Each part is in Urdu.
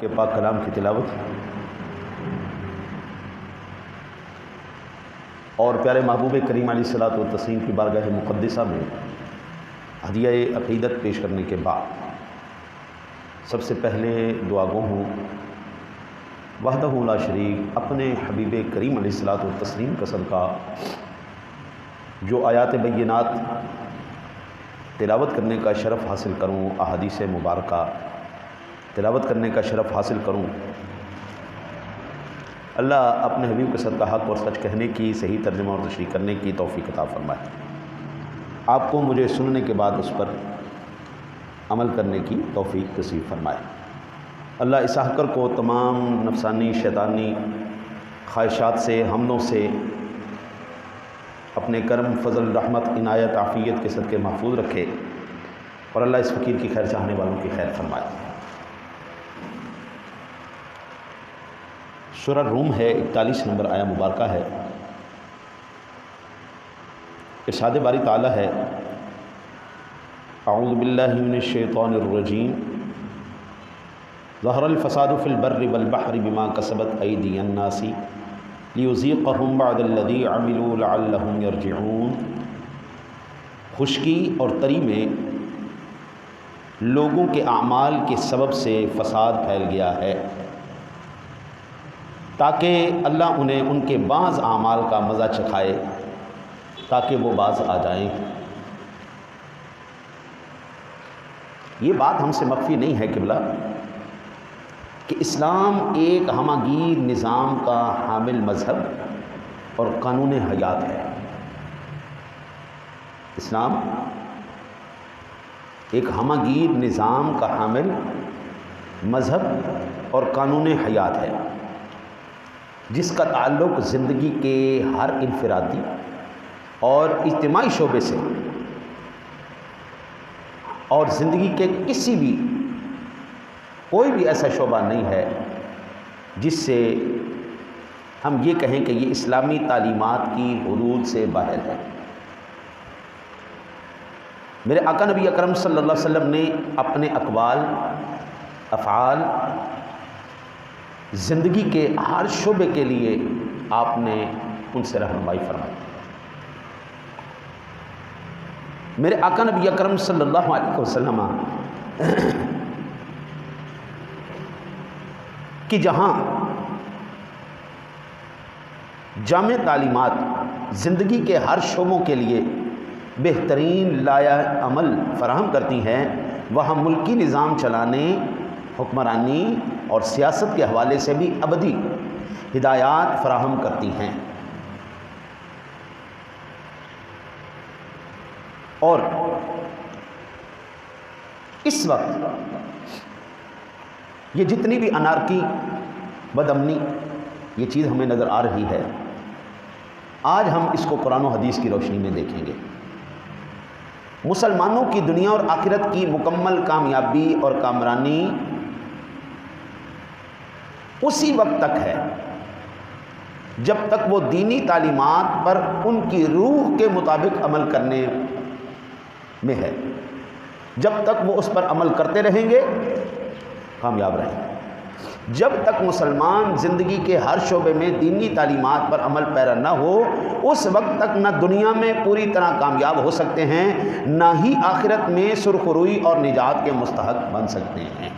کے پاک کلام کی تلاوت اور پیارے محبوب کریم علیہ الصلوۃ والتسلیم کی بارگاہ مقدسہ میں ہدیہ عقیدت پیش کرنے کے بعد سب سے پہلے دعا گو ہوں وحدہ لا شریک اپنے حبیب کریم علیہ الصلوۃ والتسلیم کا صدقہ جو آیات بینات تلاوت کرنے کا شرف حاصل کروں، احادیث مبارکہ تلاوت کرنے کا شرف حاصل کروں، اللہ اپنے حبیب کے صدقہ حق اور سچ کہنے کی، صحیح ترجمہ اور تشریح کرنے کی توفیق عطا فرمائے۔ آپ کو مجھے سننے کے بعد اس پر عمل کرنے کی توفیق نصیب فرمائے۔ اللہ اس حقر کو تمام نفسانی شیطانی خواہشات سے، حملوں سے اپنے کرم، فضل، رحمت، عنایت، عافیت کے صدقے محفوظ رکھے اور اللہ اس فقیر کی خیر چاہنے والوں کی خیر فرمائے۔ سورہ روم ہے، 41 نمبر آیہ مبارکہ ہے۔ ارشاد باری تعالی ہے، اعوذ باللہ من الشیطان الرجیم، ظہر الفساد فی البر والبحر بما کسبت ایدی الناس لیذیقہم بعد الذی عملوا لعلہم یرجعون۔ خشکی اور تری میں لوگوں کے اعمال کے سبب سے فساد پھیل گیا ہے تاکہ اللہ انہیں ان کے بعض اعمال کا مزہ چکھائے تاکہ وہ باز آ جائیں۔ یہ بات ہم سے مخفی نہیں ہے قبلہ کہ اسلام ایک ہمہ گیر نظام کا حامل مذہب اور قانون حیات ہے۔ اسلام ایک ہمہ گیر نظام کا حامل مذہب اور قانون حیات ہے جس کا تعلق زندگی کے ہر انفرادی اور اجتماعی شعبے سے اور زندگی کے کسی بھی کوئی بھی ایسا شعبہ نہیں ہے جس سے ہم یہ کہیں کہ یہ اسلامی تعلیمات کی حدود سے باہر ہے۔ میرے آقا نبی اکرم صلی اللہ علیہ وسلم نے اپنے اقوال، افعال، زندگی کے ہر شعبے کے لیے آپ نے ان سے رہنمائی فرمائی۔ میرے آقا نبی اکرم صلی اللہ علیہ وسلم کہ جہاں جامع تعلیمات زندگی کے ہر شعبوں کے لیے بہترین لائحہ عمل فراہم کرتی ہیں، وہاں ملکی نظام چلانے، حکمرانی اور سیاست کے حوالے سے بھی ابدی ہدایات فراہم کرتی ہیں۔ اور اس وقت یہ جتنی بھی انارکی، بدامنی یہ چیز ہمیں نظر آ رہی ہے، آج ہم اس کو قرآن و حدیث کی روشنی میں دیکھیں گے۔ مسلمانوں کی دنیا اور آخرت کی مکمل کامیابی اور کامرانی اسی وقت تک ہے جب تک وہ دینی تعلیمات پر ان کی روح کے مطابق عمل کرنے میں ہے۔ جب تک وہ اس پر عمل کرتے رہیں گے کامیاب رہیں گے۔ جب تک مسلمان زندگی کے ہر شعبے میں دینی تعلیمات پر عمل پیرا نہ ہو، اس وقت تک نہ دنیا میں پوری طرح کامیاب ہو سکتے ہیں، نہ ہی آخرت میں سرخ روئی اور نجات کے مستحق بن سکتے ہیں۔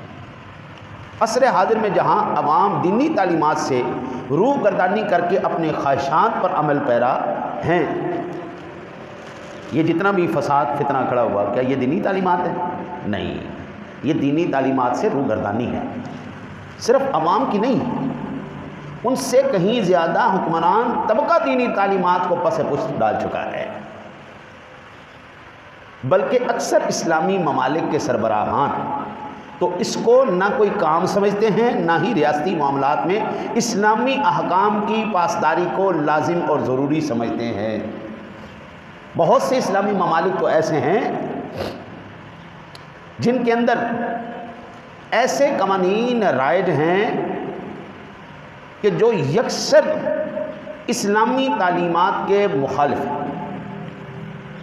عصر حاضر میں جہاں عوام دینی تعلیمات سے روح گردانی کر کے اپنے خواہشات پر عمل پیرا ہیں، یہ جتنا بھی فساد فتنہ کھڑا ہوا، کیا یہ دینی تعلیمات ہے؟ نہیں، یہ دینی تعلیمات سے روح گردانی ہے۔ صرف عوام کی نہیں، ان سے کہیں زیادہ حکمران طبقہ دینی تعلیمات کو پس پشت ڈال چکا ہے، بلکہ اکثر اسلامی ممالک کے سربراہان تو اس کو نہ کوئی کام سمجھتے ہیں، نہ ہی ریاستی معاملات میں اسلامی احکام کی پاسداری کو لازم اور ضروری سمجھتے ہیں۔ بہت سے اسلامی ممالک تو ایسے ہیں جن کے اندر ایسے قوانین رائج ہیں کہ جو یکسر اسلامی تعلیمات کے مخالف ہیں،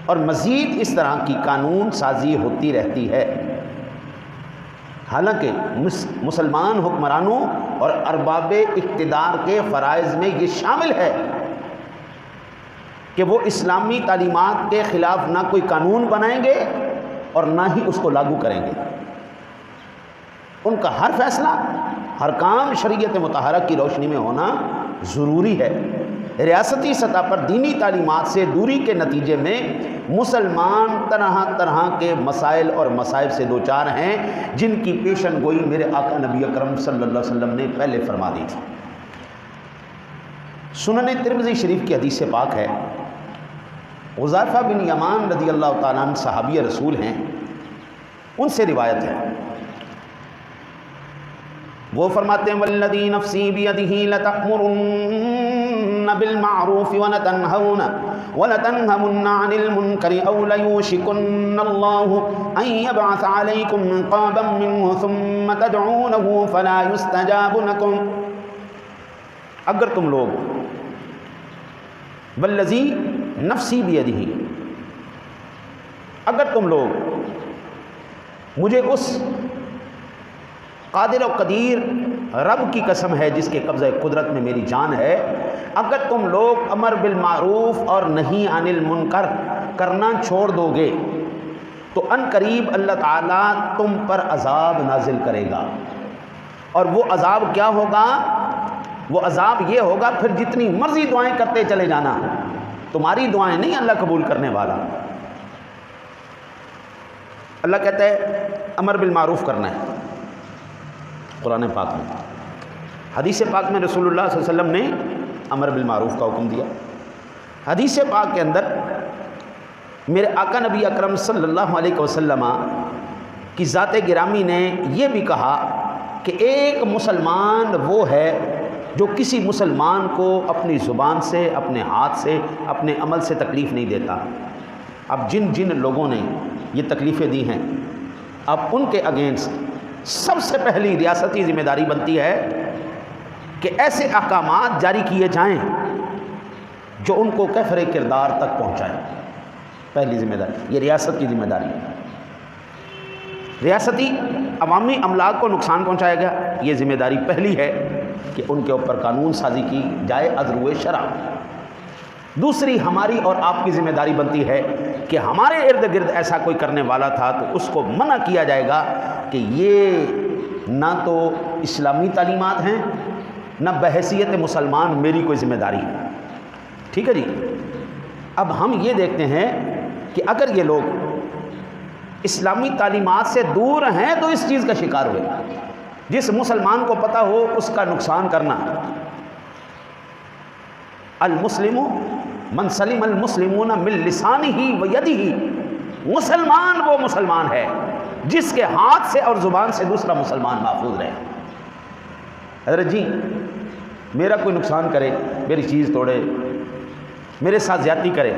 اور مزید اس طرح کی قانون سازی ہوتی رہتی ہے۔ حالانکہ مسلمان حکمرانوں اور ارباب اقتدار کے فرائض میں یہ شامل ہے کہ وہ اسلامی تعلیمات کے خلاف نہ کوئی قانون بنائیں گے اور نہ ہی اس کو لاگو کریں گے۔ ان کا ہر فیصلہ، ہر کام شریعت مطہرہ کی روشنی میں ہونا ضروری ہے۔ ریاستی سطح پر دینی تعلیمات سے دوری کے نتیجے میں مسلمان طرح طرح کے مسائل اور مصائب سے دوچار ہیں، جن کی پیشن گوئی میرے آقا نبی اکرم صلی اللہ علیہ وسلم نے پہلے فرما دی تھی۔ سنن ترمذی شریف کی حدیث پاک ہے، حذیفہ بن یمان رضی اللہ تعالیٰ عنہ صحابی رسول ہیں، ان سے روایت ہے، وہ فرماتے ہیں والذی نفسی بیدہ لتأمرن بالمعروف ولتنہون عن المنکر او لیوشکن اللہ ان یبعث علیکم عقابا منہ ثم تدعونہ فلا یستجاب لکم۔ اگر تم لوگ، والذی نفسی بیدہ، اگر تم لوگ مجھے اس قادر و قدیر رب کی قسم ہے جس کے قبضہ قدرت میں میری جان ہے، اگر تم لوگ امر بالمعروف اور نہی عن المنکر کرنا چھوڑ دو گے تو ان قریب اللہ تعالیٰ تم پر عذاب نازل کرے گا۔ اور وہ عذاب کیا ہوگا؟ وہ عذاب یہ ہوگا، پھر جتنی مرضی دعائیں کرتے چلے جانا، تمہاری دعائیں نہیں اللہ قبول کرنے والا۔ اللہ کہتا ہے امر بالمعروف کرنا ہے قرآن پاک میں، حدیث پاک میں رسول اللہ صلی اللہ علیہ وسلم نے امر بالمعروف کا حکم دیا۔ حدیث پاک کے اندر میرے آقا نبی اکرم صلی اللہ علیہ وسلم کی ذات گرامی نے یہ بھی کہا کہ ایک مسلمان وہ ہے جو کسی مسلمان کو اپنی زبان سے، اپنے ہاتھ سے، اپنے عمل سے تکلیف نہیں دیتا۔ اب جن جن لوگوں نے یہ تکلیفیں دی ہیں، اب ان کے اگینسٹ سب سے پہلی ریاستی ذمہ داری بنتی ہے کہ ایسے احکامات جاری کیے جائیں جو ان کو کفر کردار تک پہنچائیں۔ پہلی ذمہ داری یہ ریاست کی ذمہ داری ہے۔ ریاستی عوامی املاک کو نقصان پہنچایا گیا، یہ ذمہ داری پہلی ہے کہ ان کے اوپر قانون سازی کی جائے از روئے شرع۔ دوسری ہماری اور آپ کی ذمہ داری بنتی ہے کہ ہمارے ارد گرد ایسا کوئی کرنے والا تھا تو اس کو منع کیا جائے گا کہ یہ نہ تو اسلامی تعلیمات ہیں، نہ بحیثیت مسلمان میری کوئی ذمہ داری ہے۔ ٹھیک ہے جی۔ اب ہم یہ دیکھتے ہیں کہ اگر یہ لوگ اسلامی تعلیمات سے دور ہیں تو اس چیز کا شکار ہوئے۔ جس مسلمان کو پتہ ہو اس کا نقصان کرنا، المسلم من سلم المسلمون من لسانہ و یدہ، مسلمان وہ مسلمان ہے جس کے ہاتھ سے اور زبان سے دوسرا مسلمان محفوظ رہے۔ حضرت جی میرا کوئی نقصان کرے، میری چیز توڑے، میرے ساتھ زیادتی کرے،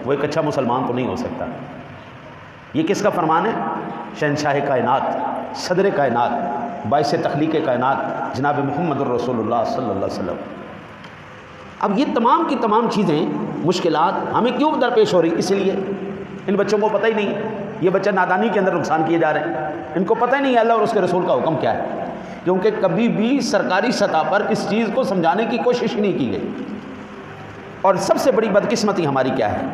وہ ایک اچھا مسلمان تو نہیں ہو سکتا۔ یہ کس کا فرمان ہے؟ شہنشاہ کائنات، صدر کائنات، باعث تخلیق کائنات جناب محمد الرسول اللہ صلی اللہ علیہ وسلم۔ اب یہ تمام کی تمام چیزیں، مشکلات ہمیں کیوں درپیش ہو رہی؟ اس لیے ان بچوں کو پتہ ہی نہیں، یہ بچہ نادانی کے اندر نقصان کیے جا رہے ہیں، ان کو پتہ ہی نہیں ہے اللہ اور اس کے رسول کا حکم کیا ہے، کیونکہ کبھی بھی سرکاری سطح پر اس چیز کو سمجھانے کی کوشش نہیں کی گئی۔ اور سب سے بڑی بدقسمتی ہماری کیا ہے؟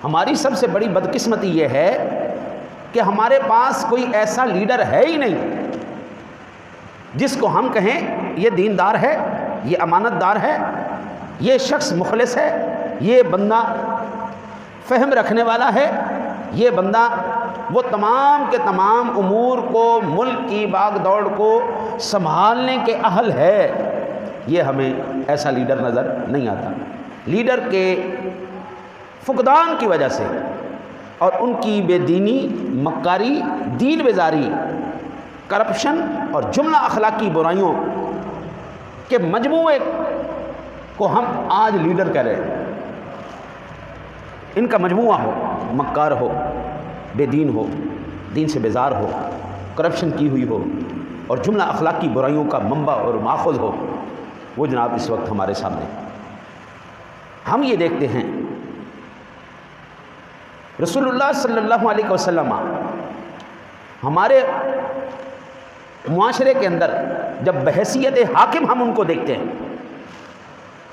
ہماری سب سے بڑی بدقسمتی یہ ہے کہ ہمارے پاس کوئی ایسا لیڈر ہے ہی نہیں جس کو ہم کہیں یہ دیندار ہے، یہ امانت دار ہے، یہ شخص مخلص ہے، یہ بندہ فہم رکھنے والا ہے، یہ بندہ وہ تمام کے تمام امور کو، ملک کی باغ دوڑ کو سنبھالنے کے اہل ہے۔ یہ ہمیں ایسا لیڈر نظر نہیں آتا۔ لیڈر کے فقدان کی وجہ سے اور ان کی بے دینی، مکاری، دین بیزاری، کرپشن اور جملہ اخلاقی برائیوں کے مجموعے کو ہم آج لیڈر کہہ رہے ہیں۔ ان کا مجموعہ ہو، مکار ہو، بے دین ہو، دین سے بیزار ہو، کرپشن کی ہوئی ہو اور جملہ اخلاقی برائیوں کا منبع اور ماخذ ہو، وہ جناب اس وقت ہمارے سامنے۔ ہم یہ دیکھتے ہیں رسول اللہ صلی اللہ علیہ وسلم ہمارے معاشرے کے اندر جب بحیثیت حاکم ہم ان کو دیکھتے ہیں،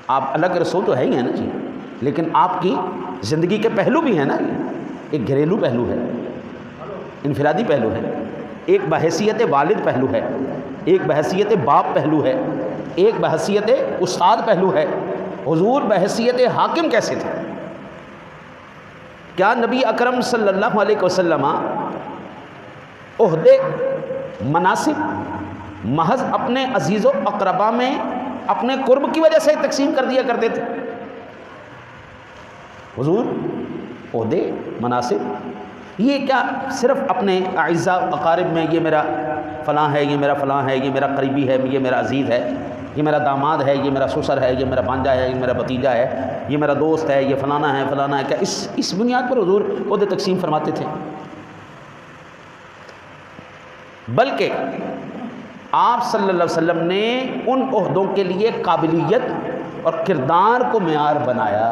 آپ اللہ کے رسول تو ہے ہی ہیں نا جی، لیکن آپ کی زندگی کے پہلو بھی ہیں نا، ایک گھریلو پہلو ہے، انفرادی پہلو ہے، ایک بحیثیت والد پہلو ہے، ایک بحیثیت باپ پہلو ہے، ایک بحیثیت استاد پہلو ہے۔ حضور بحیثیت حاکم کیسے تھے؟ کیا نبی اکرم صلی اللہ علیہ وسلم عہدے مناصب محض اپنے عزیز و اقربا میں اپنے قرب کی وجہ سے تقسیم کر دیا کرتے تھے؟ حضور عہدے مناصب یہ کیا صرف اپنے اعزاء اقارب میں یہ میرا فلاں ہے، یہ میرا فلاں ہے، یہ میرا قریبی ہے، یہ میرا عزیز ہے، یہ میرا داماد ہے، یہ میرا سسر ہے، یہ میرا بھانجا ہے، یہ میرا بھتیجا ہے، یہ میرا دوست ہے، یہ فلانا ہے فلانا ہے، کیا اس بنیاد پر حضور عہدے تقسیم فرماتے تھے؟ بلکہ آپ صلی اللہ علیہ وسلم نے ان عہدوں کے لیے قابلیت اور کردار کو معیار بنایا۔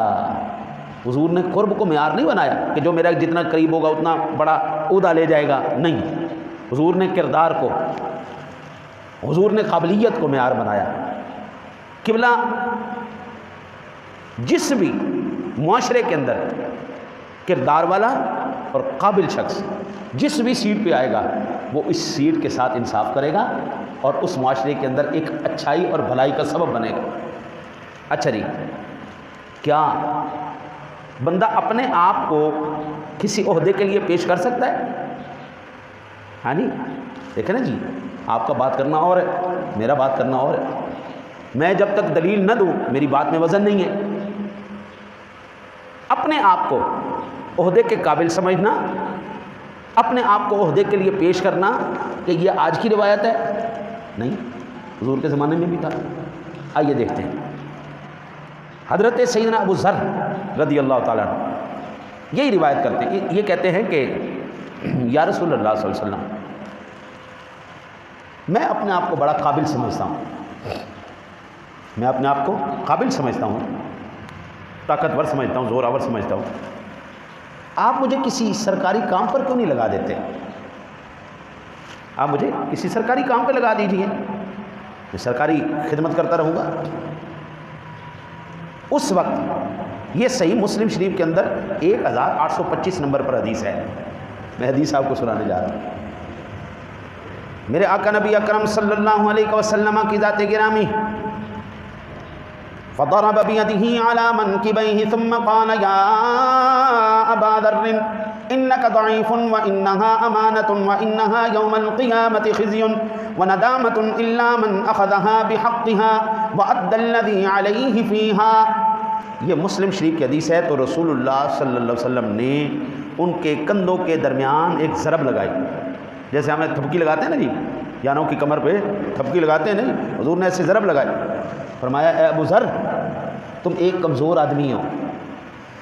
حضور نے قرب کو معیار نہیں بنایا کہ جو میرا جتنا قریب ہوگا اتنا بڑا عہدہ لے جائے گا، نہیں، حضور نے کردار کو، حضور نے قابلیت کو معیار بنایا۔ قبلہ جس بھی معاشرے کے اندر کردار والا اور قابل شخص جس بھی سیٹ پہ آئے گا وہ اس سیٹ کے ساتھ انصاف کرے گا اور اس معاشرے کے اندر ایک اچھائی اور بھلائی کا سبب بنے گا۔ اچھا جی، کیا بندہ اپنے آپ کو کسی عہدے کے لیے پیش کر سکتا ہے؟ ہاں جی، دیکھیں نا جی، آپ کا بات کرنا اور ہے، میرا بات کرنا اور ہے۔ میں جب تک دلیل نہ دوں میری بات میں وزن نہیں ہے۔ اپنے آپ کو عہدے کے قابل سمجھنا، اپنے آپ کو عہدے کے لیے پیش کرنا کہ یہ آج کی روایت ہے، نہیں، حضور کے زمانے میں بھی تھا۔ آئیے دیکھتے ہیں، حضرت سیدنا ابو ذر رضی اللہ تعالیٰ عنہ یہی روایت کرتے ہیں، یہ کہتے ہیں کہ یا رسول اللہ صلی اللہ علیہ وسلم، میں اپنے آپ کو بڑا قابل سمجھتا ہوں، میں اپنے آپ کو قابل سمجھتا ہوں، طاقتور سمجھتا ہوں، زور آور سمجھتا ہوں، آپ مجھے کسی سرکاری کام پر کیوں نہیں لگا دیتے؟ آپ مجھے کسی سرکاری کام پہ لگا دیجئے، میں سرکاری خدمت کرتا رہوں گا۔ اس وقت یہ صحیح مسلم شریف کے اندر 1825 نمبر پر حدیث ہے، میں حدیث آپ کو سنانے جا رہا ہوں۔ میرے آقا نبی اکرم صلی اللہ علیہ وسلم کی ذات گرامی فضرب بيده على منكبيه ثم قال يا أبا ذر إنك ضعيف وإنها أمانة وإنها يوم القيامة خزي وندامة إلا من أخذها بحقها وأدى الذي عليه فيها۔ یہ مسلم شریف کی حدیث ہے۔ تو رسول اللہ صلی اللہ علیہ وسلم نے ان کے کندھوں کے درمیان ایک ضرب لگائی، جیسے ہمیں تھپکی لگاتے ہیں نا جی، جانوں کی کمر پہ تھپکی لگاتے ہیں نہیں، حضور نے ایسے ضرب لگائی، فرمایا اے ابو ذر تم ایک کمزور آدمی ہو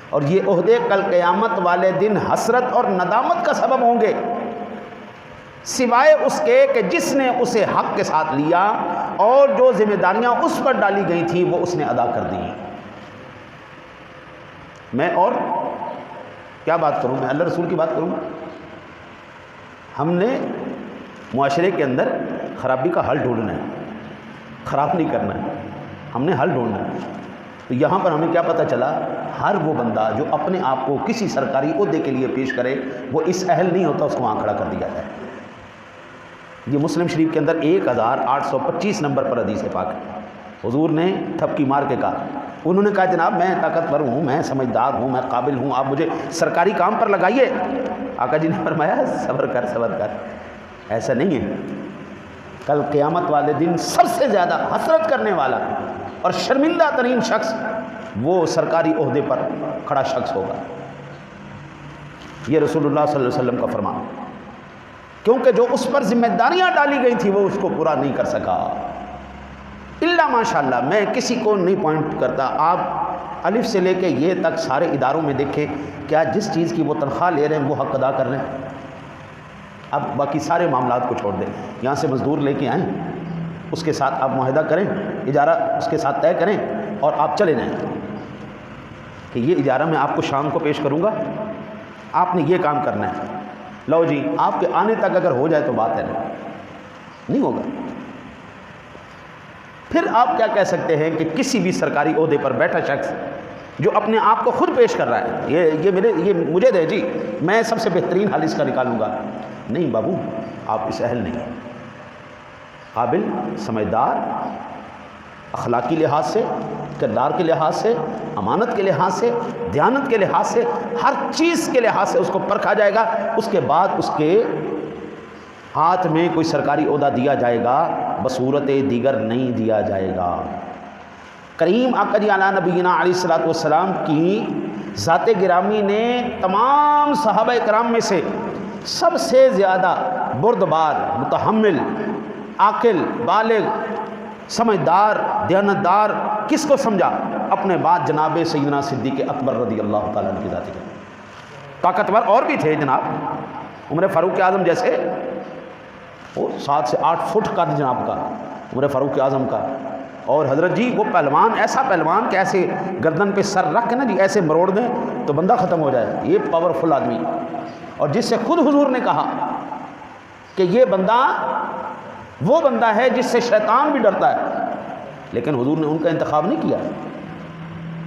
اور یہ عہدے کل قیامت والے دن حسرت اور ندامت کا سبب ہوں گے، سوائے اس کے کہ جس نے اسے حق کے ساتھ لیا اور جو ذمہ داریاں اس پر ڈالی گئی تھیں وہ اس نے ادا کر دی۔ میں اور کیا بات کروں، میں اللہ رسول کی بات کروں گا۔ ہم نے معاشرے کے اندر خرابی کا حل ڈھونڈنا ہے، خراب نہیں کرنا ہے، ہم نے حل ڈھونڈنا ہے۔ تو یہاں پر ہمیں کیا پتہ چلا، ہر وہ بندہ جو اپنے آپ کو کسی سرکاری عہدے کے لیے پیش کرے وہ اس اہل نہیں ہوتا، اس کو وہاں کھڑا کر دیا جائے۔ یہ مسلم شریف کے اندر 1825 نمبر پر حدیث پاک ہے۔ حضور نے تھپکی مار کے کہا، انہوں نے کہا جناب میں طاقتور ہوں، میں سمجھدار ہوں، میں قابل ہوں، آپ مجھے سرکاری کام پر لگائیے۔ آقا جی نے فرمایا صبر کر صبر کر، ایسا نہیں ہے، کل قیامت والے دن سب سے زیادہ حسرت کرنے والا اور شرمندہ ترین شخص وہ سرکاری عہدے پر کھڑا شخص ہوگا۔ یہ رسول اللہ صلی اللہ علیہ وسلم کا فرمان، کیونکہ جو اس پر ذمہ داریاں ڈالی گئی تھی وہ اس کو پورا نہیں کر سکا۔ اللہ ماشاءاللہ، میں کسی کو نہیں پوائنٹ کرتا، آپ الف سے لے کے یہ تک سارے اداروں میں دیکھیں، کیا جس چیز کی وہ تنخواہ لے رہے ہیں وہ حق ادا کر رہے ہیں؟ اب باقی سارے معاملات کو چھوڑ دیں، یہاں سے مزدور لے کے آئیں، اس کے ساتھ آپ معاہدہ کریں، اجارہ اس کے ساتھ طے کریں اور آپ چلے جائیں کہ یہ اجارہ میں آپ کو شام کو پیش کروں گا، آپ نے یہ کام کرنا ہے، لو جی آپ کے آنے تک اگر ہو جائے تو بات ہے نہیں ہوگا۔ پھر آپ کیا کہہ سکتے ہیں کہ کسی بھی سرکاری عہدے پر بیٹھا شخص جو اپنے آپ کو خود پیش کر رہا ہے یہ مجھے دے جی، میں سب سے بہترین حال اس کا نکالوں گا، نہیں بابو آپ اس اہل نہیں ہیں۔ قابل، سمجھدار، اخلاقی لحاظ سے، کردار کے لحاظ سے، امانت کے لحاظ سے، دیانت کے لحاظ سے، ہر چیز کے لحاظ سے اس کو پرکھا جائے گا۔ اس کے بعد اس کے ہاتھ میں کوئی سرکاری عہدہ دیا جائے گا، بصورت دیگر نہیں دیا جائے گا۔ کریم آقا جی علی نبینا علیہ الصلوۃ والسلام کی ذات گرامی نے تمام صحابہ کرام میں سے سب سے زیادہ بردبار، متحمل، عاقل، بالغ، سمجھدار، دیانتدار کس کو سمجھا؟ اپنے بعد جناب سیدنا صدیق اکبر رضی اللہ تعالیٰ عنہ کی ذات گرامی۔ طاقتور اور بھی تھے جناب، عمر فاروق اعظم جیسے، وہ 7 سے 8 فٹ کا جناب کا عمر فاروق اعظم کا، اور حضرت جی وہ پہلوان، ایسا پہلوان کہ ایسے گردن پہ سر رکھ کے نا جی ایسے مروڑ دیں تو بندہ ختم ہو جائے، یہ پاورفل آدمی، اور جس سے خود حضور نے کہا کہ یہ بندہ وہ بندہ ہے جس سے شیطان بھی ڈرتا ہے، لیکن حضور نے ان کا انتخاب نہیں کیا،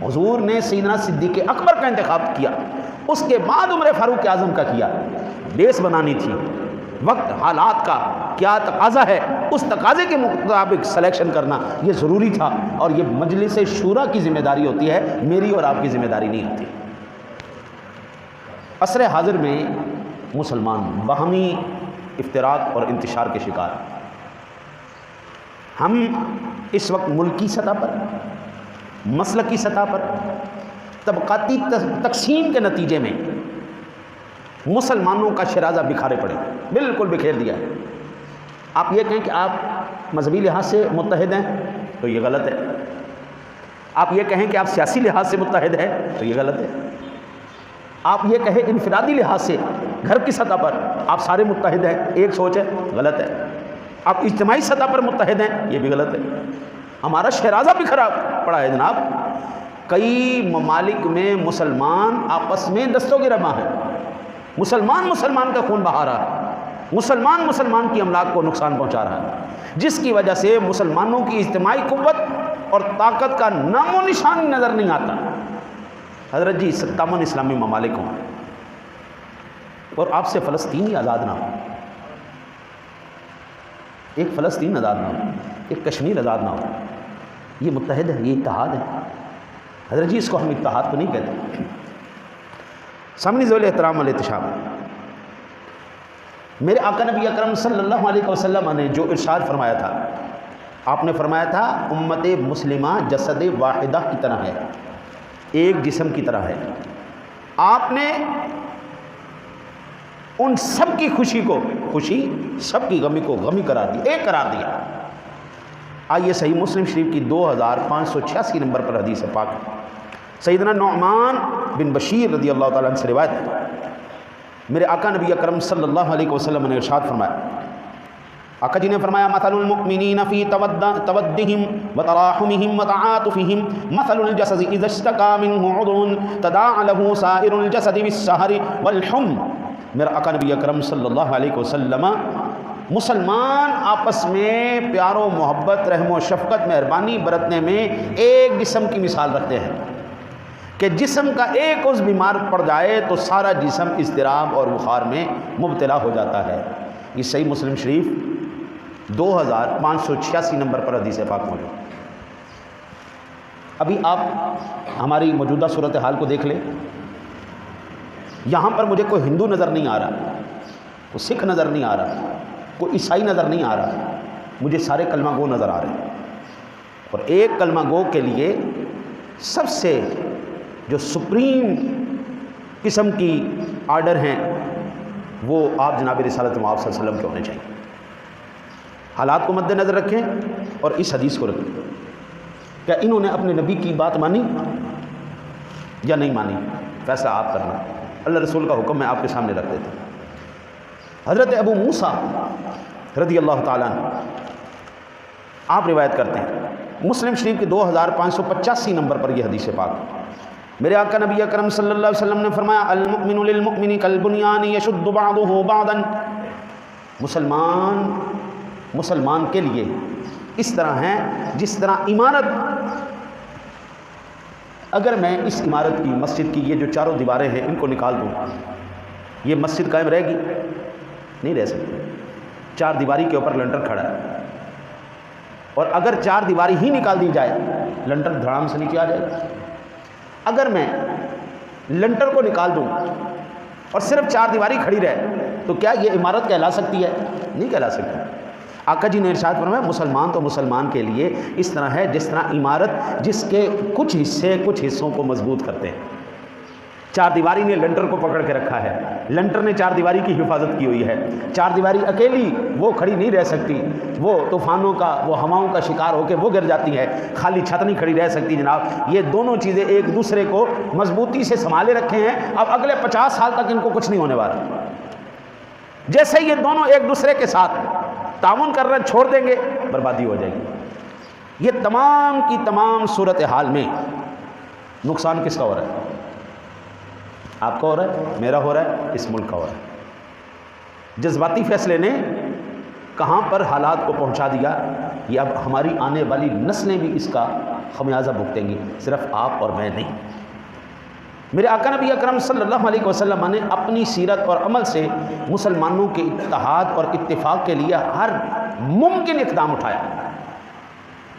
حضور نے سیدنا صدیق اکبر کا انتخاب کیا، اس کے بعد عمر فاروق اعظم کا کیا۔ بیس بنانی تھی، وقت حالات کا کیا تقاضا ہے اس تقاضے کے مطابق سلیکشن کرنا یہ ضروری تھا، اور یہ مجلس شورا کی ذمہ داری ہوتی ہے، میری اور آپ کی ذمہ داری نہیں ہوتی۔ عصر حاضر میں مسلمان باہمی افتراق اور انتشار کے شکار، ہم اس وقت ملکی سطح پر، مسلکی سطح پر، طبقاتی تقسیم کے نتیجے میں مسلمانوں کا شرازہ بکھارے پڑے، بالکل بکھیر دیا ہے۔ آپ یہ کہیں کہ آپ مذہبی لحاظ سے متحد ہیں تو یہ غلط ہے، آپ یہ کہیں کہ آپ سیاسی لحاظ سے متحد ہیں تو یہ غلط ہے، آپ یہ کہیں انفرادی لحاظ سے گھر کی سطح پر آپ سارے متحد ہیں، ایک سوچ ہے، غلط ہے، آپ اجتماعی سطح پر متحد ہیں، یہ بھی غلط ہے۔ ہمارا شرازہ بکھرا پڑا ہے جناب، کئی ممالک میں مسلمان آپس میں دستوں کے رباں ہیں، مسلمان کا خون بہا رہا ہے، مسلمان کی املاک کو نقصان پہنچا رہا ہے، جس کی وجہ سے مسلمانوں کی اجتماعی قوت اور طاقت کا نام و نشان نظر نہیں آتا۔ حضرت جی 57 اسلامی ممالک ہوں اور آپ سے فلسطین ہی آزاد نہ ہو، ایک فلسطین آزاد نہ ہو، ایک کشمیر آزاد نہ ہو، یہ متحد ہے، یہ اتحاد ہے۔ حضرت جی اس کو ہم اتحاد تو نہیں کہتے۔ سامنے ذوال احترام والاحتشام، میرے آقا نبی اکرم صلی اللہ علیہ وسلم نے جو ارشاد فرمایا تھا، آپ نے فرمایا تھا امت مسلمہ جسد واحدہ کی طرح ہے، ایک جسم کی طرح ہے۔ آپ نے ان سب کی خوشی کو خوشی، سب کی غمی کو غمی قرار دیا، ایک قرار دیا۔ آئیے صحیح مسلم شریف کی 2586 نمبر پر حدیث پاک سیدنا نعمان بن بشیر رضی اللہ تعالیٰ عنہ سے روایت ہے، میرے آقا نبی اکرم صلی اللہ علیہ وسلم نے ارشاد فرمایا، آقا جی نے فرمایا مثل المؤمنین فی تودہم وتراحمہم وتعاطفہم مثل الجسد اذا اشتکا منہ عضو تداعی لہ سائر الجسد بالسہر والحم۔ میرے آقا نبی اکرم صلی اللہ علیہ وسلم مسلمان آپس میں پیار و محبت، رحم و شفقت، مہربانی برتنے میں ایک جسم کی مثال رکھتے ہیں کہ جسم کا ایک عضو بیمار پڑ جائے تو سارا جسم اضطراب اور بخار میں مبتلا ہو جاتا ہے۔ یہ صحیح مسلم شریف 2586 نمبر پر حدیث پاک موجود۔ ابھی آپ ہماری موجودہ صورتحال کو دیکھ لیں، یہاں پر مجھے کوئی ہندو نظر نہیں آ رہا، کوئی سکھ نظر نہیں آ رہا، کوئی عیسائی نظر نہیں آ رہا، مجھے سارے کلمہ گو نظر آ رہے ہیں، اور ایک کلمہ گو کے لیے سب سے جو سپریم قسم کی آرڈر ہیں وہ آپ جناب رسالت مآب صلی اللہ علیہ وسلم کے ہونے چاہیے۔ حالات کو مد نظر رکھیں اور اس حدیث کو رکھیں، کیا انہوں نے اپنے نبی کی بات مانی یا نہیں مانی؟ فیصلہ آپ کرنا، اللہ رسول کا حکم میں آپ کے سامنے رکھ دیتا ہوں۔ حضرت ابو موسیٰ رضی اللہ تعالیٰ عنہ آپ روایت کرتے ہیں، مسلم شریف کے 2585 نمبر پر یہ حدیث پاک، میرے آقا نبی اکرم صلی اللہ علیہ وسلم نے فرمایا المؤمن للمؤمن کالبنیان یشد بعضه بعضا، مسلمان کے لیے اس طرح ہیں جس طرح عمارت، اگر میں اس عمارت کی مسجد کی یہ جو چاروں دیواریں ہیں ان کو نکال دوں، یہ مسجد قائم رہے گی؟ نہیں رہ سکتی۔ چار دیواری کے اوپر لنٹر کھڑا ہے، اور اگر چار دیواری ہی نکال دی جائے لنٹر دھڑام سے نیچے آ جائے گا۔ اگر میں لنٹر کو نکال دوں اور صرف چار دیواری کھڑی رہے تو کیا یہ عمارت کہلا سکتی ہے؟ نہیں کہلا سکتی۔ آقا جی نے ارشاد فرمایا مسلمان تو مسلمان کے لیے اس طرح ہے جس طرح عمارت جس کے کچھ حصوں کو مضبوط کرتے ہیں۔ چار دیواری نے لنٹر کو پکڑ کے رکھا ہے، لنٹر نے چار دیواری کی حفاظت کی ہوئی ہے۔ چار دیواری اکیلی وہ کھڑی نہیں رہ سکتی، وہ طوفانوں کا، وہ ہواؤں کا شکار ہو کے وہ گر جاتی ہے، خالی چھت نہیں کھڑی رہ سکتی جناب۔ یہ دونوں چیزیں ایک دوسرے کو مضبوطی سے سنبھالے رکھے ہیں، اب اگلے 50 سال تک ان کو کچھ نہیں ہونے والا۔ جیسے یہ دونوں ایک دوسرے کے ساتھ تعاون کر رہے چھوڑ دیں گے بربادی ہو جائے گی۔ یہ تمام کی تمام صورتحال میں نقصان کس کا ہو رہا ہے؟ آپ کا ہو رہا ہے، میرا ہو رہا ہے، اس ملک کا ہو رہا ہے۔ جذباتی فیصلے نے کہاں پر حالات کو پہنچا دیا، یہ اب ہماری آنے والی نسلیں بھی اس کا خمیازہ بھگتیں گی، صرف آپ اور میں نہیں۔ میرے آقا نبی اکرم صلی اللہ علیہ وسلم نے اپنی سیرت اور عمل سے مسلمانوں کے اتحاد اور اتفاق کے لیے ہر ممکن اقدام اٹھایا،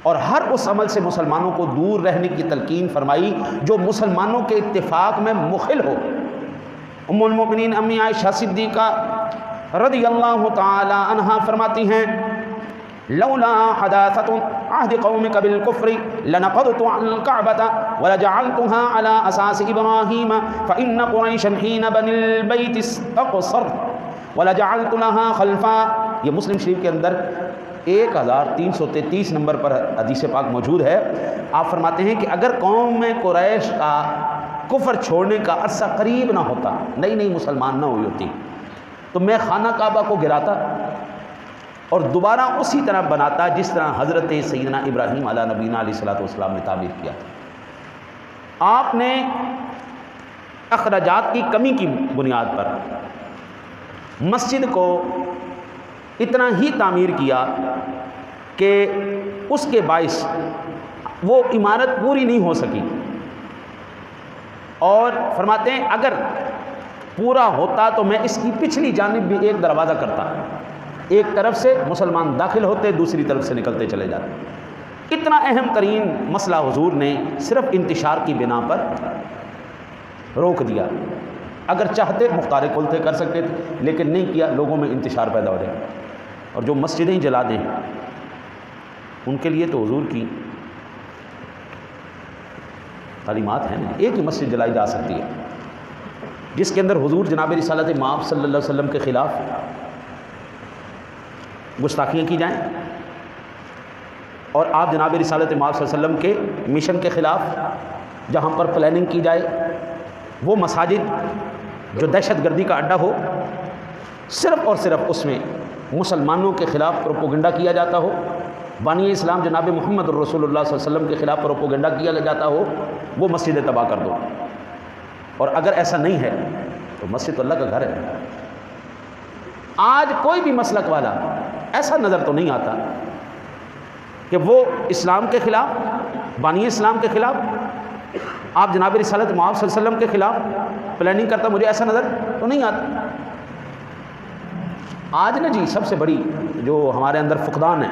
اور ہر اس عمل سے مسلمانوں کو دور رہنے کی تلقین فرمائی جو مسلمانوں کے اتفاق میں مخل ہو۔ ام المؤمنین امی عائشہ صدیقہ رضی اللہ تعالی عنہا فرماتی ہیں لولا حداثۃ عہد قومک بالکفر لنقضت عن الكعبۃ ولجعلتها على اساس ابراہیم فإن قریشا حین بنی البیت استقصر ولجعلت لها خلفا۔ یہ مسلم شریف کے اندر 1333 نمبر پر حدیث پاک موجود ہے۔ آپ فرماتے ہیں کہ اگر قوم میں قریش کا کفر چھوڑنے کا عرصہ قریب نہ ہوتا، نئی مسلمان نہ ہوئی ہوتی، تو میں خانہ کعبہ کو گراتا اور دوبارہ اسی طرح بناتا جس طرح حضرت سیدنا ابراہیم علیہ نبینا علیہ الصلوۃ والسلام نے تعمیر کیا تھا۔ آپ نے اخراجات کی کمی کی بنیاد پر مسجد کو اتنا ہی تعمیر کیا کہ اس کے باعث وہ عمارت پوری نہیں ہو سکی، اور فرماتے ہیں اگر پورا ہوتا تو میں اس کی پچھلی جانب بھی ایک دروازہ کرتا، ایک طرف سے مسلمان داخل ہوتے، دوسری طرف سے نکلتے چلے جاتے۔ اتنا اہم ترین مسئلہ حضور نے صرف انتشار کی بنا پر روک دیا۔ اگر چاہتے مختار کل تھے کر سکتے تھے، لیکن نہیں کیا، لوگوں میں انتشار پیدا ہو جائے۔ اور جو مسجدیں جلا دیں ان کے لیے تو حضور کی تعلیمات ہیں، ایک ہی مسجد جلائی جا سکتی ہے جس کے اندر حضور جناب رسالت مآب صلی اللہ علیہ وسلم کے خلاف گستاخیاں کی جائیں، اور آپ جناب رسالت مآب صلی اللہ علیہ وسلم کے مشن کے خلاف جہاں پر پلاننگ کی جائے، وہ مساجد جو دہشت گردی کا اڈا ہو، صرف اور صرف اس میں مسلمانوں کے خلاف پروپوگنڈا کیا جاتا ہو، بانی اسلام جناب محمد رسول اللہ صلی اللہ علیہ وسلم کے خلاف پروپوگنڈا کیا جاتا ہو، وہ مسجدیں تباہ کر دو۔ اور اگر ایسا نہیں ہے تو مسجد تو اللہ کا گھر ہے۔ آج کوئی بھی مسلک والا ایسا نظر تو نہیں آتا کہ وہ اسلام کے خلاف، بانی اسلام کے خلاف، آپ جناب رسالت مآب صلی اللہ علیہ وسلم کے خلاف پلاننگ کرتا، مجھے ایسا نظر تو نہیں آتا۔ آج نا جی سب سے بڑی جو ہمارے اندر فقدان ہے،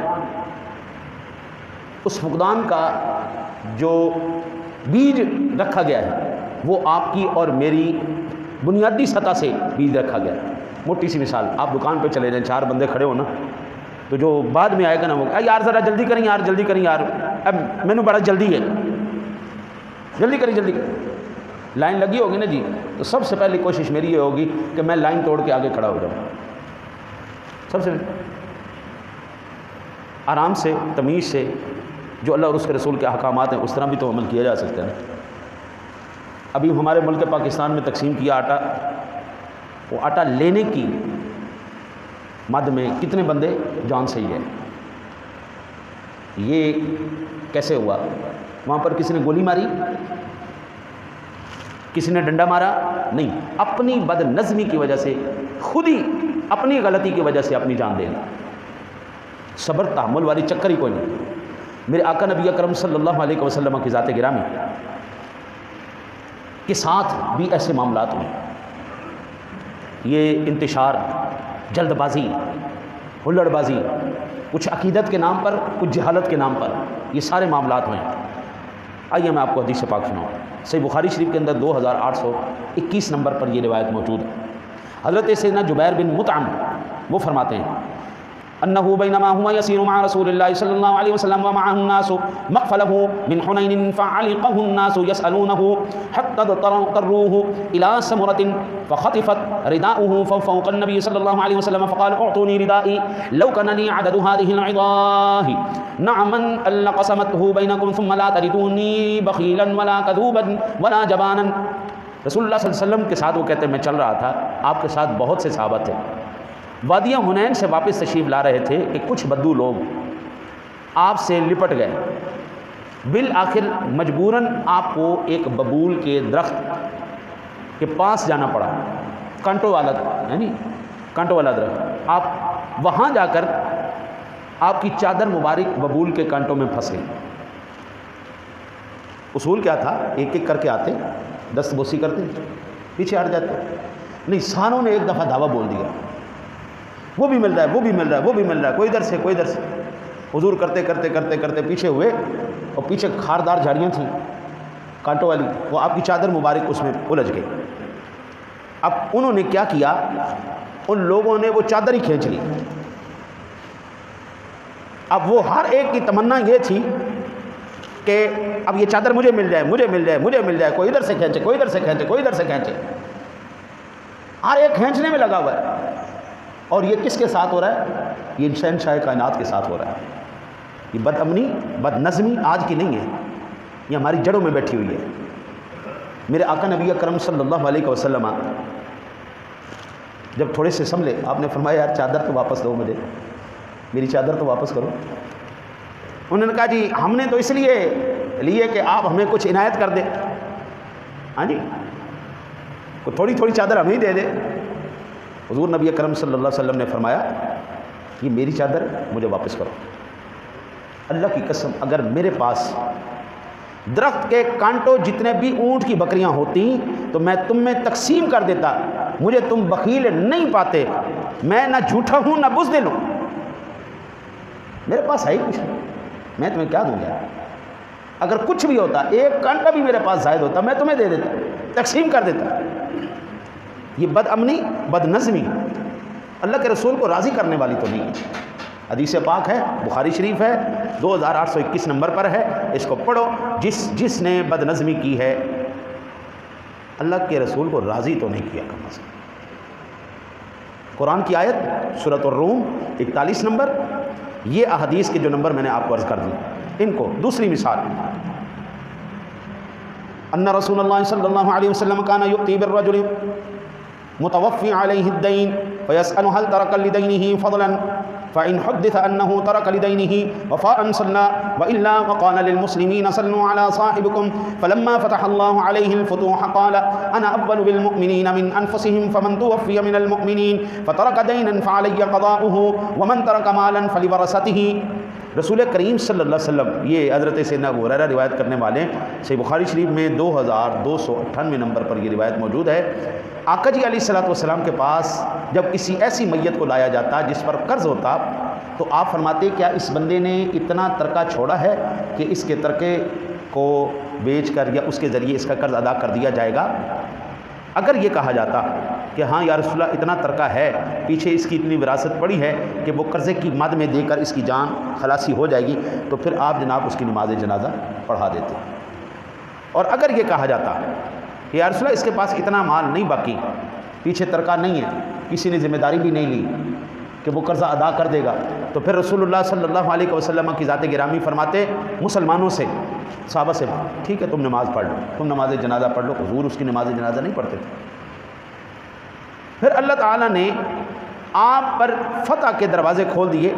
اس فقدان کا جو بیج رکھا گیا ہے وہ آپ کی اور میری بنیادی سطح سے بیج رکھا گیا ہے۔ موٹی سی مثال، آپ دکان پہ چلے جائیں، 4 بندے کھڑے ہو نا، تو جو بعد میں آئے گا نا وہ یار ذرا جلدی کریں یار، جلدی کریں یار، اب مینوں بڑا جلدی ہے، جلدی کریں جلدی کریں۔ لائن لگی ہوگی نا جی، تو سب سے پہلی کوشش میری یہ ہوگی کہ میں لائن توڑ کے آگے کھڑا ہو جاؤں۔ سب سے آرام سے، تمیز سے، جو اللہ اور اس کے رسول کے احکامات ہیں اس طرح بھی تو عمل کیا جا سکتا ہے۔ ابھی ہمارے ملک پاکستان میں تقسیم کیا آٹا، وہ آٹا لینے کی مد میں کتنے بندے جان سے ہی ہے۔ یہ کیسے ہوا؟ وہاں پر کسی نے گولی ماری، کسی نے ڈنڈا مارا نہیں، اپنی بد نظمی کی وجہ سے، خود ہی اپنی غلطی کی وجہ سے اپنی جان دے گا۔ صبر تحمل والی چکر ہی کوئی نہیں۔ میرے آقا نبی اکرم صلی اللہ علیہ وسلم کی ذات گرامی کے ساتھ بھی ایسے معاملات ہوئے۔ یہ انتشار، جلد بازی، ہلڑ بازی، کچھ عقیدت کے نام پر، کچھ جہالت کے نام پر، یہ سارے معاملات ہوئے۔ آئیے میں آپ کو حدیث پاک سناؤں۔ صحیح بخاری شریف کے اندر 2821 نمبر پر یہ روایت موجود ہے۔ حضرت سیدنا جبیر بن مطعم وہ فرماتے ہیں انه بينما هو يسير مع رسول الله صلى الله عليه وسلم ومعه الناس مقفله من حنين فعلقه الناس يسألونه حتى اضطروه إلى سمرة فخطفت رداؤه فوق النبي صلى الله عليه وسلم فقال اعطوني ردائي لو كان لي عدد هذه العظاه نعما لقسمته بينكم ثم لا تردوني بخيلا ولا كذوبا ولا جبانا۔ رسول اللہ صلی اللہ علیہ وسلم کے ساتھ وہ کہتے ہیں میں چل رہا تھا، آپ کے ساتھ بہت سے صحابہ تھے، وادیہ حنین سے واپس تشریف لا رہے تھے کہ کچھ بدو لوگ آپ سے لپٹ گئے۔ بالآخر مجبوراً آپ کو ایک ببول کے درخت کے پاس جانا پڑا، کانٹوں والا، یعنی کانٹوں والا درخت۔ آپ وہاں جا کر آپ کی چادر مبارک ببول کے کانٹوں میں پھنس گئی۔ اصول کیا تھا؟ ایک ایک کر کے آتے، دست بوسی کرتے، پیچھے ہٹ جاتے، نہیں سانوں نے ایک دفعہ دعویٰ بول دیا، وہ بھی مل رہا ہے، وہ بھی مل رہا ہے، وہ بھی مل رہا ہے، کوئی ادھر سے کوئی ادھر سے۔ حضور کرتے کرتے کرتے کرتے پیچھے ہوئے، اور پیچھے خاردار جھاڑیاں تھیں کانٹوں والی، وہ آپ کی چادر مبارک اس میں الجھ گئی۔ اب انہوں نے کیا کیا، ان لوگوں نے وہ چادر ہی کھینچ لی۔ اب وہ ہر ایک کی تمنا یہ تھی کہ اب یہ چادر مجھے مل جائے، مجھے مل جائے، مجھے مل جائے، کوئی ادھر سے کھینچے، کوئی ادھر سے کھینچے، کوئی ادھر سے کھینچے، ہر ایک کھینچنے میں لگا ہوا ہے۔ اور یہ کس کے ساتھ ہو رہا ہے؟ یہ شہنشاہ کائنات کے ساتھ ہو رہا ہے۔ یہ بد امنی، بد نظمی آج کی نہیں ہے، یہ ہماری جڑوں میں بیٹھی ہوئی ہے۔ میرے آقا نبی اکرم صلی اللہ علیہ وسلم جب تھوڑے سے سنبھلے، آپ نے فرمایا یار چادر تو واپس دو مجھے، میری چادر تو واپس کرو۔ انہوں نے کہا جی ہم نے تو اس لیے لیے کہ آپ ہمیں کچھ عنایت کر دیں، ہاں جی تھوڑی تھوڑی چادر ہمیں ہی دے دے۔ حضور نبی اکرم صلی اللہ علیہ وسلم نے فرمایا یہ میری چادر مجھے واپس کرو۔ اللہ کی قسم اگر میرے پاس درخت کے کانٹوں جتنے بھی اونٹ کی بکریاں ہوتی تو میں تم میں تقسیم کر دیتا، مجھے تم بخیل نہیں پاتے، میں نہ جھوٹا ہوں نہ بزدل ہوں، میرے پاس ہے ہی کچھ نہیں، میں تمہیں کیا دوں گا؟ اگر کچھ بھی ہوتا، ایک کانٹا بھی میرے پاس زائد ہوتا، میں تمہیں دے دیتا، تقسیم کر دیتا۔ یہ بد امنی، بد نظمی اللہ کے رسول کو راضی کرنے والی تو نہیں ہے۔ حدیث پاک ہے، بخاری شریف ہے، 2821 نمبر پر ہے، اس کو پڑھو۔ جس نے بد نظمی کی ہے اللہ کے رسول کو راضی تو نہیں کیا کم از کم۔ قرآن کی آیت سورۃ الروم 41 نمبر، یہ احادیث کے جو نمبر میں نے آپ کو عرض کر دی ان کو۔ دوسری مثال، ان رسول اللہ صلی اللہ علیہ وسلم کان یؤتی بالرجل متوفی علیہ الدین فیسأل هل ترک لدینہ فضلا فإن حدث أنه ترك لدينه وفاء صلى وإلا وقال للمسلمين صلوا على صاحبكم فلما فتح الله عليه الفتوح قال أنا أول بالمؤمنين من أنفسهم فمن توفي من المؤمنين فترك دينا فعلي قضاؤه ومن ترك مالا فلورثته۔ رسول کریم صلی اللہ علیہ وسلم، یہ حضرت سیدنا ابو ہریرہ روایت کرنے والے ہیں، صحیح بخاری شریف میں 2298 نمبر پر یہ روایت موجود ہے۔ آقا جی علیہ الصلوۃ والسلام کے پاس جب کسی ایسی میت کو لایا جاتا جس پر قرض ہوتا تو آپ فرماتے کیا اس بندے نے اتنا ترکہ چھوڑا ہے کہ اس کے ترکے کو بیچ کر یا اس کے ذریعے اس کا قرض ادا کر دیا جائے گا؟ اگر یہ کہا جاتا کہ ہاں یا رسول اللہ اتنا ترکہ ہے، پیچھے اس کی اتنی وراثت پڑی ہے کہ وہ قرضے کی مد میں دے کر اس کی جان خلاصی ہو جائے گی، تو پھر آپ جناب اس کی نماز جنازہ پڑھا دیتے۔ اور اگر یہ کہا جاتا کہ یا رسول اللہ اس کے پاس اتنا مال نہیں باقی، پیچھے ترکہ نہیں ہے، کسی نے ذمہ داری بھی نہیں لی کہ وہ قرضہ ادا کر دے گا، تو پھر رسول اللہ صلی اللہ علیہ وسلم کی ذات گرامی فرماتے مسلمانوں سے، صحابہ سے، ٹھیک ہے تم نماز پڑھ لو، تم نماز جنازہ پڑھ لو۔ حضور اس کی نماز جنازہ نہیں پڑھتے تھے۔ پھر اللہ تعالیٰ نے آپ پر فتح کے دروازے کھول دیے،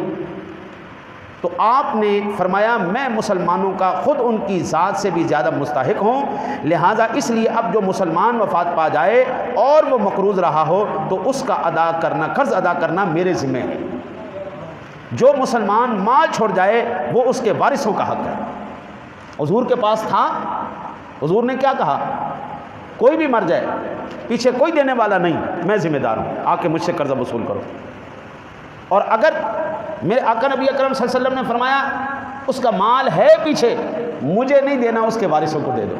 تو آپ نے فرمایا میں مسلمانوں کا خود ان کی ذات سے بھی زیادہ مستحق ہوں، لہٰذا اس لیے اب جو مسلمان وفات پا جائے اور وہ مقروض رہا ہو تو اس کا ادا کرنا، قرض ادا کرنا میرے ذمہ ہے۔ جو مسلمان مال چھوڑ جائے وہ اس کے وارثوں کا حق ہے۔ حضور کے پاس تھا، حضور نے کیا کہا؟ کوئی بھی مر جائے پیچھے کوئی دینے والا نہیں، میں ذمہ دار ہوں، آ کے مجھ سے قرضہ وصول کرو۔ اور اگر میرے آقا نبی اکرم صلی اللہ علیہ وسلم نے فرمایا اس کا مال ہے پیچھے، مجھے نہیں دینا، اس کے وارثوں کو دے دو۔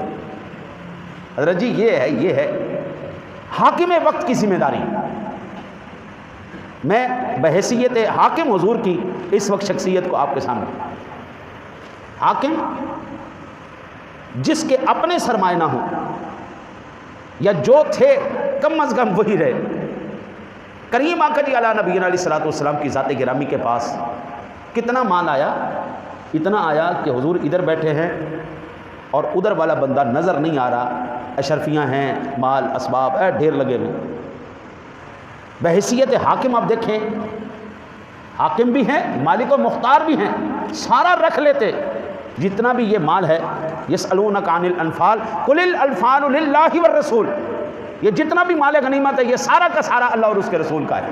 حضرت جی یہ ہے حاکم وقت کی ذمہ داری۔ میں بحیثیت حاکم حضور کی اس وقت شخصیت کو آپ کے سامنے، حاکم جس کے اپنے سرمایہ نہ ہوں یا جو تھے کم از کم وہی رہے۔ کریم آقا جی علیہ نبینا علیہ الصلوۃ والسلام کی ذات گرامی کے پاس کتنا مال آیا؟ اتنا آیا کہ حضور ادھر بیٹھے ہیں اور ادھر والا بندہ نظر نہیں آ رہا، اشرفیاں ہیں، مال اسباب ڈھیر لگے ہوئے۔ بحیثیت حاکم آپ دیکھیں، حاکم بھی ہیں، مالک و مختار بھی ہیں، سارا رکھ لیتے جتنا بھی یہ مال ہے۔ یسألونک عن الانفال قل الانفال للہ والرسول، یہ جتنا بھی مال غنیمت ہے یہ سارا کا سارا اللہ اور اس کے رسول کا ہے۔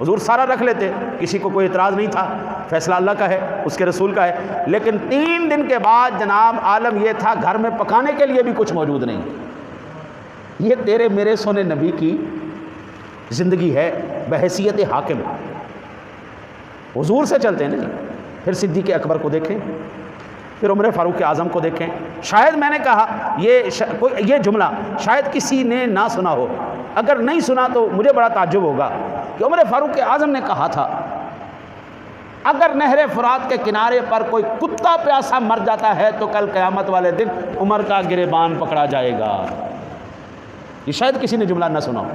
حضور سارا رکھ لیتے، کسی کو کوئی اعتراض نہیں تھا، فیصلہ اللہ کا ہے، اس کے رسول کا ہے۔ لیکن 3 دن کے بعد جناب عالم یہ تھا گھر میں پکانے کے لیے بھی کچھ موجود نہیں۔ یہ تیرے میرے سونے نبی کی زندگی ہے بحیثیت حاکم۔ حضور سے چلتے ہیں نا جی، پھر صدیق اکبر کو دیکھیں، پھر عمر فاروق اعظم کو دیکھیں۔ شاید میں نے کہا یہ جملہ شاید کسی نے نہ سنا ہو، اگر نہیں سنا تو مجھے بڑا تعجب ہوگا کہ عمر فاروق اعظم نے کہا تھا اگر نہر فرات کے کنارے پر کوئی کتا پیاسا مر جاتا ہے تو کل قیامت والے دن عمر کا گریبان پکڑا جائے گا۔ یہ شاید کسی نے جملہ نہ سنا ہو،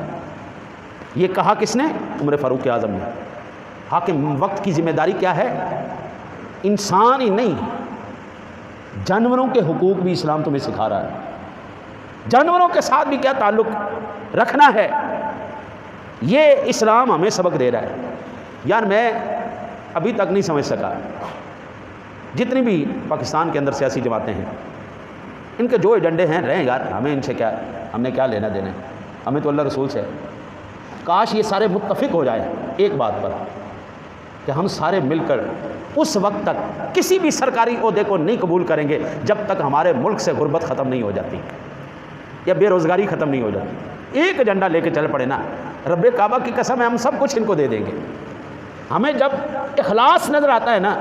یہ کہا کس نے؟ عمر فاروق اعظم نے۔ حاکم وقت کی ذمہ داری کیا ہے؟ انسان ہی نہیں، جانوروں کے حقوق بھی اسلام تمہیں سکھا رہا ہے، جانوروں کے ساتھ بھی کیا تعلق رکھنا ہے، یہ اسلام ہمیں سبق دے رہا ہے۔ یار میں ابھی تک نہیں سمجھ سکا، جتنی بھی پاکستان کے اندر سیاسی جماعتیں ہیں ان کے جو ایجنڈے ہیں رہیں یار، ہمیں ان سے کیا، ہم نے کیا لینا دینا ہے، ہمیں تو اللہ رسول سے ہے۔ کاش یہ سارے متفق ہو جائیں ایک بات پر کہ ہم سارے مل کر اس وقت تک کسی بھی سرکاری عہدے کو نہیں قبول کریں گے جب تک ہمارے ملک سے غربت ختم نہیں ہو جاتی یا بے روزگاری ختم نہیں ہو جاتی۔ ایک ایجنڈا لے کے چل پڑے نا، رب کعبہ کی قسم ہے ہم سب کچھ ان کو دے دیں گے۔ ہمیں جب اخلاص نظر آتا ہے نا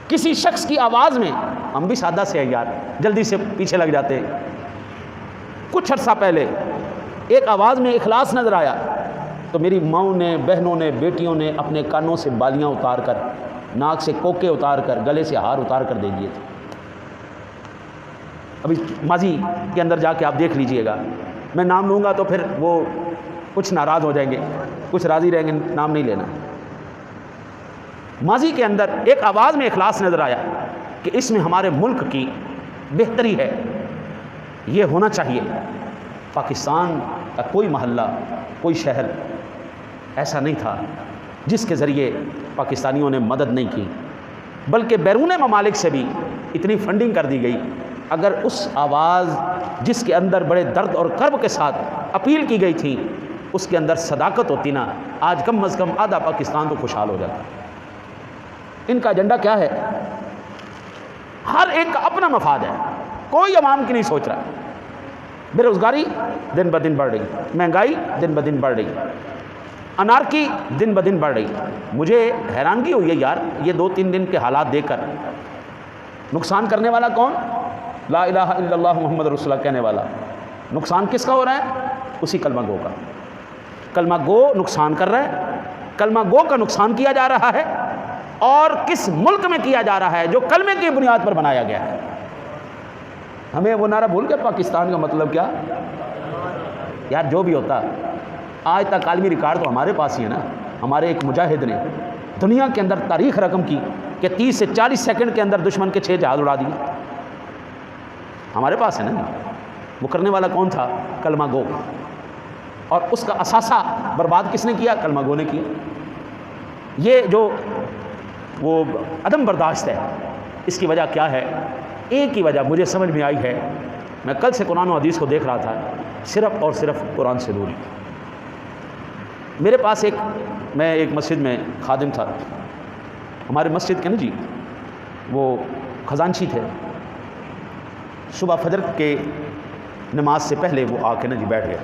کسی شخص کی آواز میں، ہم بھی سادہ سے ہیں یار، جلدی سے پیچھے لگ جاتے ہیں۔ کچھ عرصہ پہلے ایک آواز میں اخلاص نظر آیا تو میری ماؤں نے، بہنوں نے، بیٹیوں نے اپنے کانوں سے بالیاں اتار کر، ناک سے کوکے اتار کر، گلے سے ہار اتار کر دے دیے تھے۔ ابھی ماضی کے اندر جا کے آپ دیکھ لیجئے گا، میں نام لوں گا تو پھر وہ کچھ ناراض ہو جائیں گے، کچھ راضی رہیں گے، نام نہیں لینا۔ ماضی کے اندر ایک آواز میں اخلاص نظر آیا کہ اس میں ہمارے ملک کی بہتری ہے، یہ ہونا چاہیے۔ پاکستان کا کوئی محلہ، کوئی شہر ایسا نہیں تھا جس کے ذریعے پاکستانیوں نے مدد نہیں کی، بلکہ بیرون ممالک سے بھی اتنی فنڈنگ کر دی گئی۔ اگر اس آواز جس کے اندر بڑے درد اور کرب کے ساتھ اپیل کی گئی تھی اس کے اندر صداقت ہوتی نا، آج کم از کم آدھا پاکستان تو خوشحال ہو جاتا۔ ان کا ایجنڈا کیا ہے؟ ہر ایک کا اپنا مفاد ہے، کوئی عوام کی نہیں سوچ رہا۔ بے روزگاری دن بدن بڑھ رہی، مہنگائی دن بدن بڑھ رہی، انارکی دن بدن بڑھ رہی۔ مجھے حیرانگی ہوئی ہے یار یہ 2-3 دن کے حالات دیکھ کر، نقصان کرنے والا کون؟ لا الہ الا اللہ محمد رسول اللہ کہنے والا۔ نقصان کس کا ہو رہا ہے؟ اسی کلمہ گو کا۔ کلمہ گو نقصان کر رہا ہے، کلمہ گو کا نقصان کیا جا رہا ہے، اور کس ملک میں کیا جا رہا ہے جو کلمے کی بنیاد پر بنایا گیا ہے۔ ہمیں وہ نعرہ بھول گئے پاکستان کا مطلب کیا؟ یار جو بھی ہوتا، آج تک عالمی ریکارڈ تو ہمارے پاس ہی ہے نا۔ ہمارے ایک مجاہد نے دنیا کے اندر تاریخ رقم کی کہ 30 سے 40 سیکنڈ کے اندر دشمن کے 6 جہاز اڑا دیے، ہمارے پاس ہے نا۔ وہ کرنے والا کون تھا؟ کلمہ گو، اور اس کا اثاثہ برباد کس نے کیا؟ کلمہ گو نے کیا۔ یہ جو وہ عدم برداشت ہے. اس کی وجہ کیا ہے؟ ایک ہی وجہ مجھے سمجھ میں آئی ہے. میں کل سے قرآن و حدیث کو دیکھ رہا تھا، صرف اور صرف قرآن سے دوری. میرے پاس میں ایک مسجد میں خادم تھا. ہمارے مسجد کے نا جی وہ خزانچی تھے. صبح فجر کے نماز سے پہلے وہ آ کے نا جی بیٹھ گئے.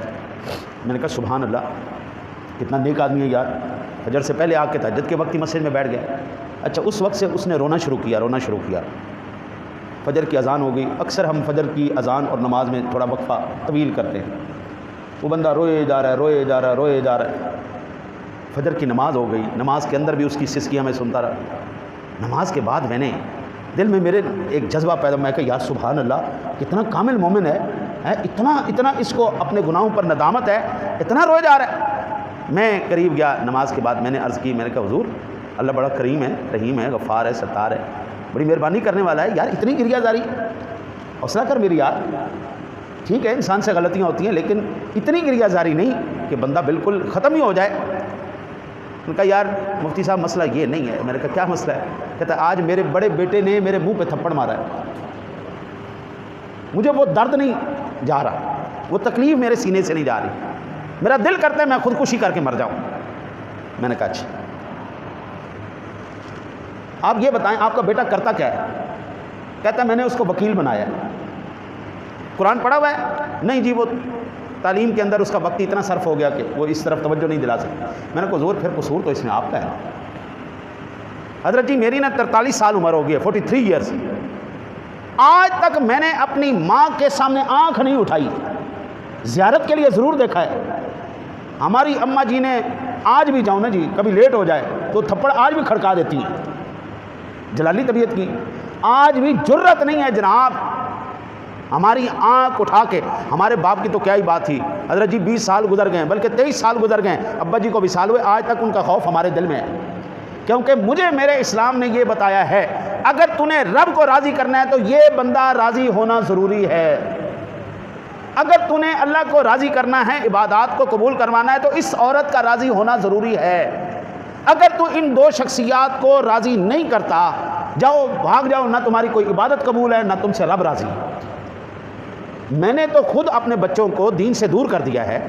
میں نے کہا سبحان اللہ، کتنا نیک آدمی ہے یار، فجر سے پہلے آ کے تہجد کے وقت ہی مسجد میں بیٹھ گئے. اچھا، اس وقت سے اس نے رونا شروع کیا. فجر کی اذان ہو گئی. اکثر ہم فجر کی اذان اور نماز میں تھوڑا وقفہ طویل کرتے ہیں. وہ بندہ روئے جا رہا ہے. فجر کی نماز ہو گئی. نماز کے اندر بھی اس کی سسکیاں میں سنتا رہا. نماز کے بعد میں نے دل میں میرے ایک جذبہ پیدا، میں کہا یار سبحان اللہ، کتنا کامل مومن ہے، اتنا اس کو اپنے گناہوں پر ندامت ہے، اتنا روئے جا رہا ہے. میں قریب گیا نماز کے بعد. میں نے عرض کی، میں نے کہا حضور، اللہ بڑا کریم ہے، رحیم ہے، غفار ہے، ستار ہے، بڑی مہربانی کرنے والا ہے. یار اتنی گریہ زاری، حوصلہ کر میری یار. ٹھیک ہے انسان سے غلطیاں ہوتی ہیں، لیکن اتنی گریہ زاری نہیں کہ بندہ بالکل ختم ہی ہو جائے. میں نے کہا یار مفتی صاحب مسئلہ یہ نہیں ہے. میں نے کہا کیا مسئلہ ہے؟ کہتا آج میرے بڑے بیٹے نے میرے منہ پہ تھپڑ مارا ہے. مجھے وہ درد نہیں جا رہا، وہ تکلیف میرے سینے سے نہیں جا رہی. میرا دل کرتا ہے میں خودکشی کر کے مر جاؤں. میں نے کہا اچھا آپ یہ بتائیں آپ کا بیٹا کرتا کیا ہے؟ کہتا ہے میں نے اس کو وکیل بنایا ہے. قرآن پڑھا ہوا ہے؟ نہیں جی، وہ تعلیم کے اندر اس کا وقت اتنا صرف ہو گیا کہ وہ اس طرف توجہ نہیں دلا سکتا. میں نے کہا حضور پھر قصور تو اس میں آپ کا ہے. حضرت جی میری نا 43 سال عمر ہو گئی ہے، 43 ایئرس. آج تک میں نے اپنی ماں کے سامنے آنکھ نہیں اٹھائی. زیارت کے لیے ضرور دیکھا ہے. ہماری اماں جی نے آج بھی جاؤں نا جی کبھی لیٹ ہو جائے تو تھپڑ آج بھی کھڑکا دیتی ہیں. جلالی طبیعت کی آج بھی جرت نہیں ہے جناب ہماری آنکھ اٹھا کے. ہمارے باپ کی تو کیا ہی بات تھی. حضرت جی 20 سال گزر گئے، بلکہ 23 سال گزر گئے. ابا جی کو وصال ہوئے، آج تک ان کا خوف ہمارے دل میں ہے. کیونکہ مجھے میرے اسلام نے یہ بتایا ہے اگر تو نے رب کو راضی کرنا ہے تو یہ بندہ راضی ہونا ضروری ہے. اگر تو نے اللہ کو راضی کرنا ہے، عبادات کو قبول کروانا ہے، تو اس عورت کا راضی ہونا ضروری ہے. اگر تو ان دو شخصیات کو راضی نہیں کرتا، جاؤ بھاگ جاؤ، نہ تمہاری کوئی عبادت قبول ہے نہ تم سے رب راضی. میں نے تو خود اپنے بچوں کو دین سے دور کر دیا ہے.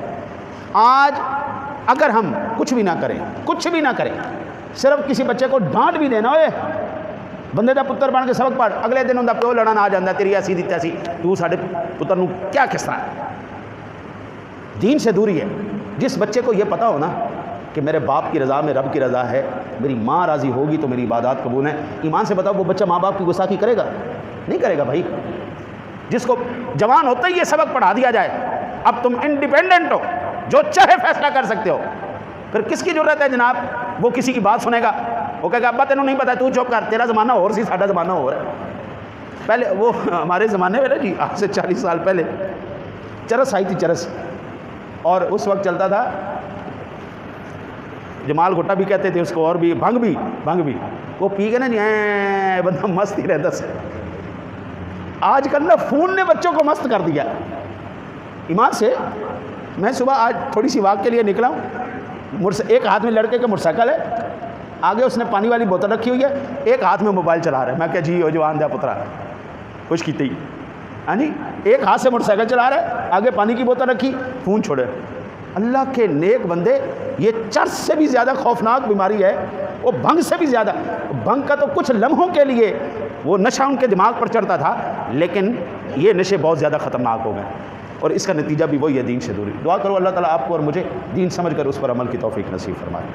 آج اگر ہم کچھ بھی نہ کریں، صرف کسی بچے کو ڈانٹ بھی دینا، ہوئے بندے دا پتر بن کے سبق پڑھ، اگلے دن ان دا پیو لڑن آ جاتا تیری ایسی دی تیسی، تو ساڈے پتر نو کیا کس طرح ہے. دین سے دوری ہے. جس بچے کو یہ پتا ہو نا کہ میرے باپ کی رضا میں رب کی رضا ہے، میری ماں راضی ہوگی تو میری عبادات قبول ہیں. ایمان سے بتاؤ وہ بچہ ماں باپ کی گستاخی کرے گا؟ نہیں کرے گا بھائی. جس کو جوان ہوتا ہی یہ سبق پڑھا دیا جائے اب تم انڈیپینڈنٹ ہو، جو چاہے فیصلہ کر سکتے ہو، پھر کس کی ضرورت ہے جناب وہ کسی کی بات سنے گا؟ وہ کہے گا ابا تینوں نہیں پتا، تو چپ کر، تیرا زمانہ اور سی، ساڈا زمانہ اور ہے. پہلے وہ ہمارے زمانے میں نا جی آج سے 40 سال پہلے چرس آئی تھی، چرس، اور اس وقت چلتا تھا جمال گھٹا بھی کہتے تھے اس کو، اور بھی بھنگ بھی وہ پی کے نا جی بندہ مست ہی رہتا سے. آج کل نا فون نے بچوں کو مست کر دیا. ایمان سے میں صبح آج تھوڑی سی واک کے لیے نکلا ہوں، ایک ہاتھ میں لڑکے کا موٹر سائیکل ہے، آگے اس نے پانی والی بوتل رکھی ہوئی ہے، ایک ہاتھ میں موبائل چلا رہا ہے. میں کہا جی وہ جوان دیا پترا خوش کیتے ہی، ہاں جی ایک ہاتھ سے موٹر سائیکل چلا رہا ہے، آگے پانی کی بوتل رکھی، فون چھوڑے. اللہ کے نیک بندے، یہ چرس سے بھی زیادہ خوفناک بیماری ہے، وہ بھنگ سے بھی زیادہ. بھنگ کا تو کچھ لمحوں کے لیے وہ نشہ ان کے دماغ پر چڑھتا تھا، لیکن یہ نشے بہت زیادہ خطرناک ہو گئے، اور اس کا نتیجہ بھی وہی ہے دین سے دوری. دعا کرو اللہ تعالیٰ آپ کو اور مجھے دین سمجھ کر اس پر عمل کی توفیق نصیب فرمائے.